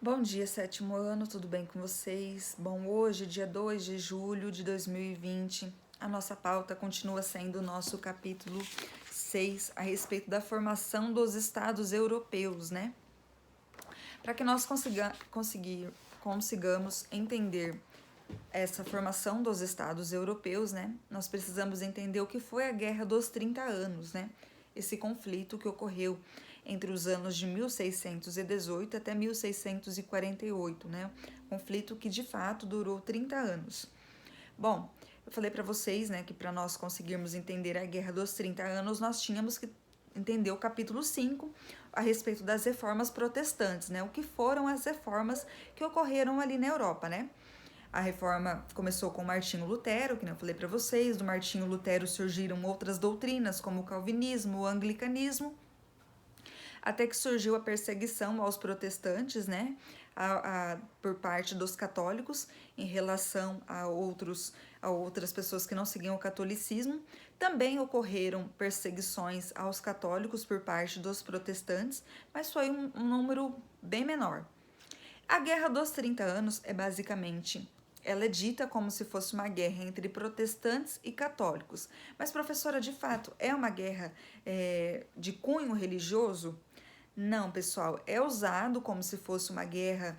Bom dia, sétimo ano, tudo bem com vocês? Bom, hoje, dia 2 de julho de 2020, a nossa pauta continua sendo o nosso capítulo 6 a respeito da formação dos estados europeus, né? Para que nós consigamos entender essa formação dos estados europeus, né? Nós precisamos entender o que foi a Guerra dos 30 Anos, né? Esse conflito que ocorreu entre os anos de 1618 até 1648, né? Conflito que de fato durou 30 anos. Bom, eu falei para vocês, né, que para nós conseguirmos entender a Guerra dos 30 Anos, nós tínhamos que entender o capítulo 5 a respeito das reformas protestantes, né? O que foram as reformas que ocorreram ali na Europa, né? A reforma começou com Martinho Lutero, que eu falei para vocês. Do Martinho Lutero surgiram outras doutrinas, como o calvinismo, o anglicanismo, até que surgiu a perseguição aos protestantes, né, por parte dos católicos em relação a outras pessoas que não seguiam o catolicismo. Também ocorreram perseguições aos católicos por parte dos protestantes, mas foi um número bem menor. A Guerra dos 30 Anos é basicamente, ela é dita como se fosse uma guerra entre protestantes e católicos. Mas, professora, de fato, é uma guerra de cunho religioso? Não, pessoal, é usado como se fosse uma guerra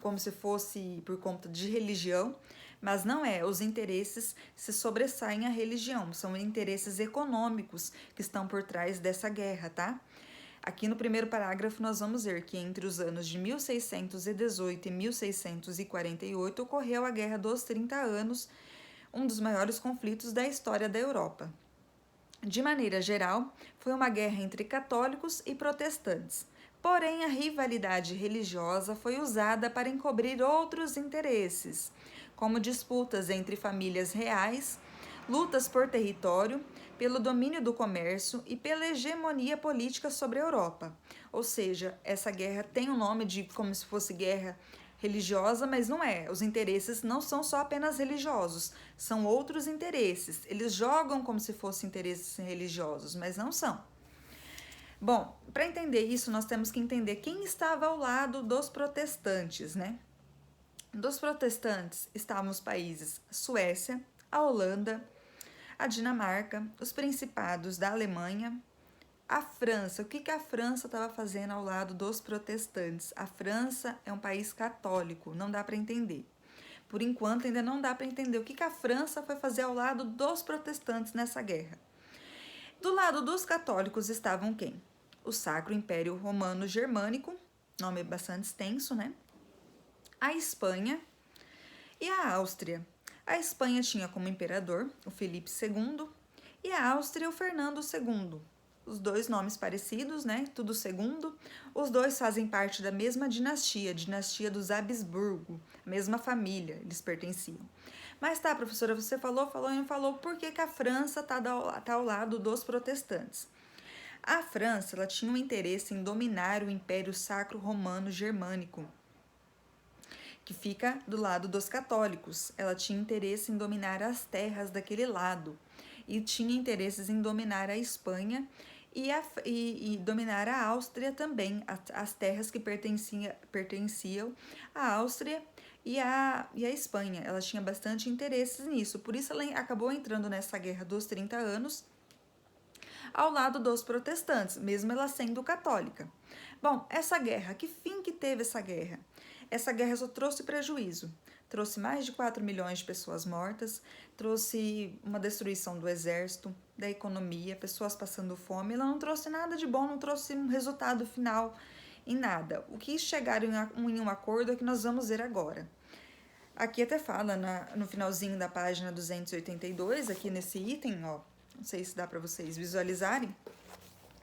como se fosse por conta de religião, mas não é. Os interesses se sobressaem à religião, são interesses econômicos que estão por trás dessa guerra, tá? Aqui no primeiro parágrafo nós vamos ver que entre os anos de 1618 e 1648 ocorreu a Guerra dos 30 Anos, um dos maiores conflitos da história da Europa. De maneira geral, foi uma guerra entre católicos e protestantes. Porém, a rivalidade religiosa foi usada para encobrir outros interesses, como disputas entre famílias reais, lutas por território, pelo domínio do comércio e pela hegemonia política sobre a Europa. Ou seja, essa guerra tem o nome de como se fosse guerra religiosa, mas não é. Os interesses não são só apenas religiosos, são outros interesses. Eles jogam como se fossem interesses religiosos, mas não são. Bom, para entender isso, nós temos que entender quem estava ao lado dos protestantes, né? Dos protestantes estavam os países Suécia, a Holanda, a Dinamarca, os principados da Alemanha, a França. O que a França estava fazendo ao lado dos protestantes? A França é um país católico, não dá para entender. Por enquanto, ainda não dá para entender o que a França foi fazer ao lado dos protestantes nessa guerra. Do lado dos católicos estavam quem? O Sacro Império Romano Germânico, nome bastante extenso, né? A Espanha e a Áustria. A Espanha tinha como imperador o Felipe II e a Áustria o Fernando II. Os dois nomes parecidos, né? Tudo segundo. Os dois fazem parte da mesma dinastia, dinastia dos Habsburgo, mesma família eles pertenciam. Mas tá, professora, você falou e não falou por que a França tá ao lado dos protestantes. A França ela tinha um interesse em dominar o Império Sacro Romano Germânico, que fica do lado dos católicos. Ela tinha interesse em dominar as terras daquele lado e tinha interesses em dominar a Espanha e dominar a Áustria também, as terras que pertenciam à Áustria e à Espanha. Ela tinha bastante interesses nisso, por isso ela acabou entrando nessa guerra dos 30 anos ao lado dos protestantes, mesmo ela sendo católica. Bom, essa guerra, que fim que teve essa guerra? Essa guerra só trouxe prejuízo. Trouxe mais de 4 milhões de pessoas mortas, trouxe uma destruição do exército, da economia, pessoas passando fome. Ela não trouxe nada de bom, não trouxe um resultado final em nada. O que chegaram em um acordo é que nós vamos ver agora. Aqui até fala no finalzinho da página 282, aqui nesse item, ó, não sei se dá para vocês visualizarem,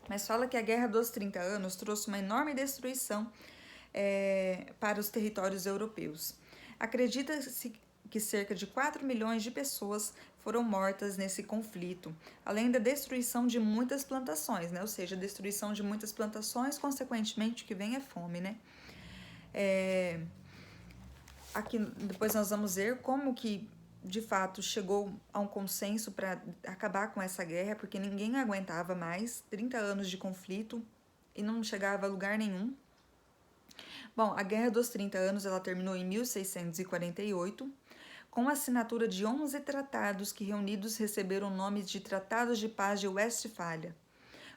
mas fala que a Guerra dos 30 Anos trouxe uma enorme destruição para os territórios europeus. Acredita-se que cerca de 4 milhões de pessoas foram mortas nesse conflito, além da destruição de muitas plantações, né? Ou seja, a destruição de muitas plantações, consequentemente, o que vem é fome, né? Aqui depois nós vamos ver como que de fato chegou a um consenso para acabar com essa guerra, porque ninguém aguentava mais 30 anos de conflito e não chegava a lugar nenhum. Bom, a Guerra dos 30 Anos ela terminou em 1648, com a assinatura de 11 tratados que reunidos receberam nomes de Tratados de Paz de Westfália.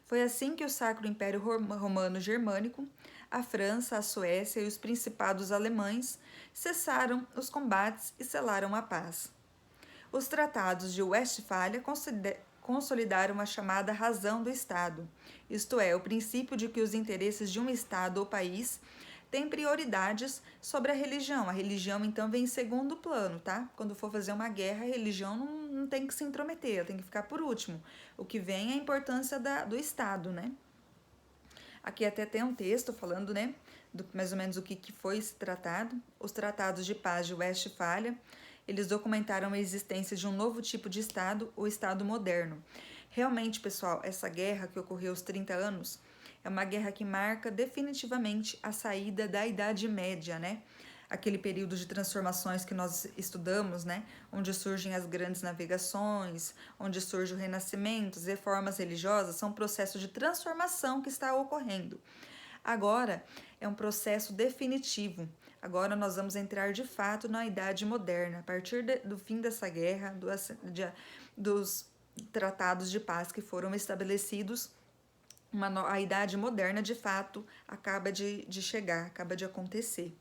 Foi assim que o Sacro Império Romano Germânico, a França, a Suécia e os principados alemães cessaram os combates e selaram a paz. Os tratados de Westfália consolidaram a chamada razão do Estado, isto é, o princípio de que os interesses de um Estado ou país têm prioridades sobre a religião. A religião, então, vem em segundo plano, tá? Quando for fazer uma guerra, a religião não tem que se intrometer, ela tem que ficar por último. O que vem é a importância do Estado, né? Aqui até tem um texto falando, né, mais ou menos o que foi esse tratado. Os tratados de paz de Westfália, eles documentaram a existência de um novo tipo de Estado, o Estado moderno. Realmente, pessoal, essa guerra que ocorreu aos 30 anos é uma guerra que marca definitivamente a saída da Idade Média, né? Aquele período de transformações que nós estudamos, né? Onde surgem as grandes navegações, onde surge o renascimento, as reformas religiosas, são um processo de transformação que está ocorrendo. Agora é um processo definitivo. Agora nós vamos entrar de fato na Idade Moderna. A partir do fim dessa guerra, dos tratados de paz que foram estabelecidos, a Idade Moderna de fato acaba de chegar, acaba de acontecer.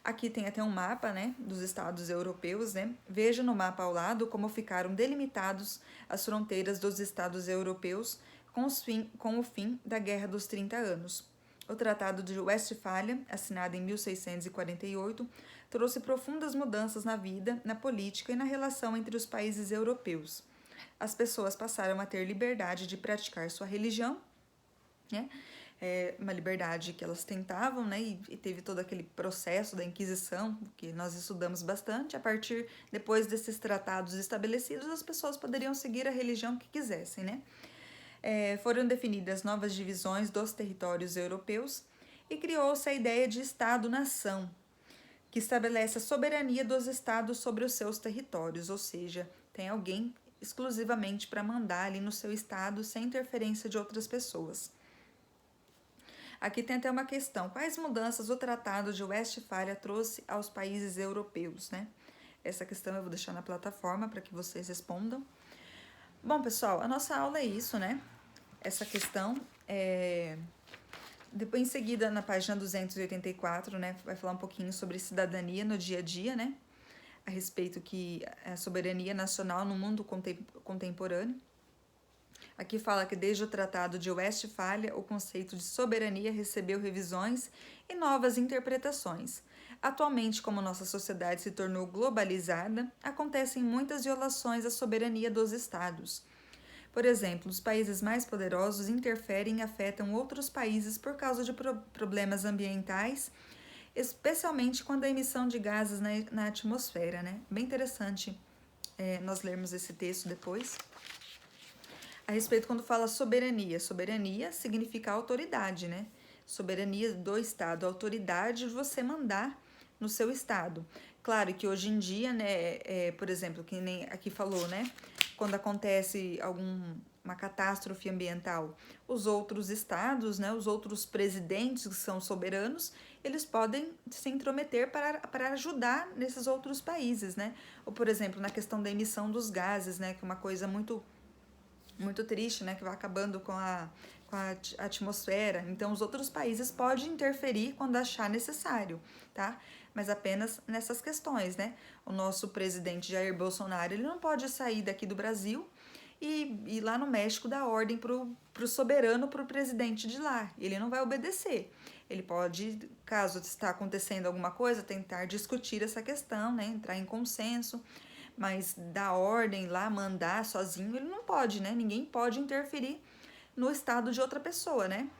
Aqui tem até um mapa, né, dos estados europeus, né? Veja no mapa ao lado como ficaram delimitados as fronteiras dos estados europeus com o fim da Guerra dos 30 Anos. O Tratado de Westfália, assinado em 1648, trouxe profundas mudanças na vida, na política e na relação entre os países europeus. As pessoas passaram a ter liberdade de praticar sua religião, né? Uma liberdade que elas tentavam, né? E teve todo aquele processo da Inquisição, que nós estudamos bastante. Depois desses tratados estabelecidos, as pessoas poderiam seguir a religião que quisessem, né? Foram definidas novas divisões dos territórios europeus e criou-se a ideia de Estado-nação, que estabelece a soberania dos estados sobre os seus territórios, ou seja, tem alguém exclusivamente para mandar ali no seu estado sem interferência de outras pessoas. Aqui tem até uma questão: quais mudanças o Tratado de Westfália trouxe aos países europeus, né? Essa questão eu vou deixar na plataforma para que vocês respondam. Bom, pessoal, a nossa aula é isso, né? Essa questão Depois, em seguida, na página 284, né, vai falar um pouquinho sobre cidadania no dia a dia, né? A respeito que a soberania nacional no mundo contemporâneo. Aqui fala que desde o Tratado de Westfália, o conceito de soberania recebeu revisões e novas interpretações. Atualmente, como nossa sociedade se tornou globalizada, acontecem muitas violações à soberania dos estados. Por exemplo, os países mais poderosos interferem e afetam outros países por causa de problemas ambientais, especialmente quando a emissão de gases na atmosfera, né? Bem interessante nós lermos esse texto depois. A respeito quando fala soberania. Soberania significa autoridade, né? Soberania do Estado, autoridade de você mandar no seu Estado. Claro que hoje em dia, né, por exemplo, que nem aqui falou, né? Quando acontece uma catástrofe ambiental, os outros estados, né, os outros presidentes que são soberanos, eles podem se intrometer para ajudar nesses outros países, né? Ou, por exemplo, na questão da emissão dos gases, né, que é uma coisa muito triste, né, que vai acabando com a atmosfera. Então, os outros países podem interferir quando achar necessário, tá? Mas apenas nessas questões, né? O nosso presidente Jair Bolsonaro, ele não pode sair daqui do Brasil e ir lá no México dar ordem pro soberano, pro presidente de lá. Ele não vai obedecer. Ele pode, caso está acontecendo alguma coisa, tentar discutir essa questão, né? Entrar em consenso, mas dar ordem lá, mandar sozinho, ele não pode, né? Ninguém pode interferir no estado de outra pessoa, né?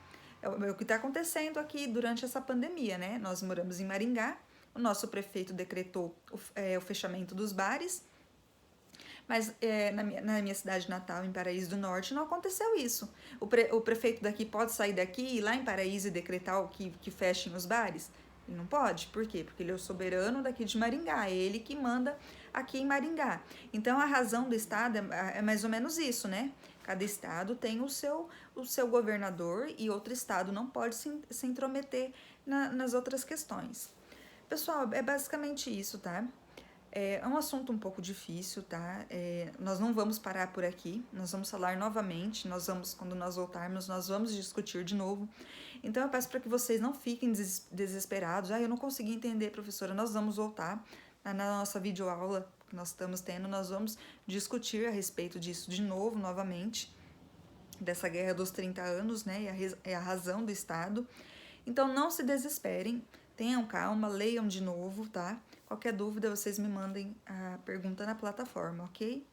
É o que está acontecendo aqui durante essa pandemia, né? Nós moramos em Maringá, o nosso prefeito decretou o fechamento dos bares, mas na minha cidade natal, em Paraíso do Norte, não aconteceu isso. O prefeito daqui pode sair daqui e ir lá em Paraíso e decretar que fechem os bares? Ele não pode. Por quê? Porque ele é o soberano daqui de Maringá, é ele que manda aqui em Maringá. Então, a razão do Estado é mais ou menos isso, né? Cada estado tem o seu governador e outro estado não pode se intrometer nas outras questões. Pessoal, é basicamente isso, tá? É um assunto um pouco difícil, tá? Nós não vamos parar por aqui, nós vamos falar novamente, quando nós voltarmos, nós vamos discutir de novo. Então eu peço para que vocês não fiquem desesperados. Eu não consegui entender, professora, nós vamos voltar na nossa videoaula que nós estamos tendo, nós vamos discutir a respeito disso de novo, novamente, dessa guerra dos 30 anos, né? E a razão do Estado. Então não se desesperem, tenham calma, leiam de novo, tá? Qualquer dúvida, vocês me mandem a pergunta na plataforma, ok?